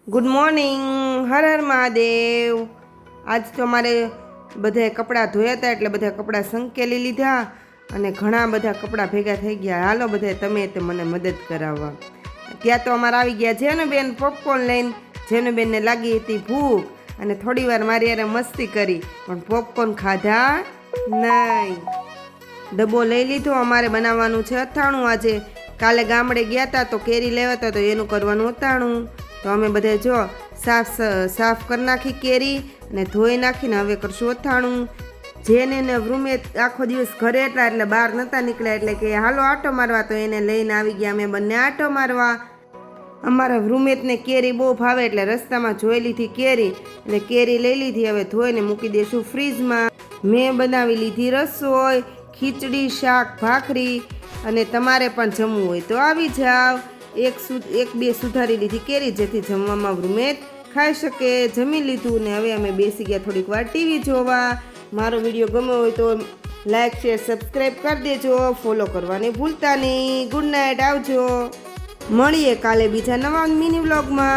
Good morning, Har Har Mahadev. આજ તો અમારે બધાએ કપડાં ધોયા હતા એટલે બધા કપડાં સંકેલી લીધા અને ઘણા બધા કપડાં ભેગા થઈ ગયા। હાલો બધાએ તમે તે મને મદદ કરાવવા। ત્યાં તો અમારે આવી ગયા જેનુબેન પોપકોર્ન લઈને। જેનુબેનને લાગી હતી ભૂખ અને થોડી વાર મારી યારે મસ્તી કરી પણ પોપકોર્ન ખાધા નહીં। ડબ્બો લઈ લીધો। અમારે બનાવવાનું છે અથાણું આજે। કાલે ગામડે ગયા હતા તો કેરી લેવા હતા તો એનું કરવાનું અથાણું। તો અમે બધે જો સાફ કરી નાખી કેરી અને ધોઈ નાખીને હવે કરશું અથાણું। જેને ને વૃમેત આખો દિવસ ઘરે હતા એટલે બહાર નહોતા નીકળ્યા એટલે કે હાલો આટો મારવા, તો એને લઈને આવી ગયા અમે બંને આટો મારવા। અમારા વૃમેતને કેરી બહુ ભાવે એટલે રસ્તામાં જોઈ લીધી કેરી એટલે કેરી લઈ લીધી। હવે ધોઈને મૂકી દઈશું ફ્રીજમાં। મેં બનાવી લીધી રસોઈ, ખીચડી, શાક, ભાખરી અને તમારે પણ જમવું હોય તો આવી જાવ। એક બે સુધારી લીધી કેરી જેથી જમવામાં વૃમેત ખાઈ શકે। જમી લીધું ને હવે અમે બેસી ગયા થોડીક વાર ટીવી જોવા। મારો વિડીયો ગમ્યો હોય તો લાઈક શેર સબસ્ક્રાઈબ કરી દેજો, ફોલો કરવાની ભૂલતા નહીં। ગુડ નાઇટ, આવજો। મળીએ કાલે બીજા નવા મિની વ્લોગમાં।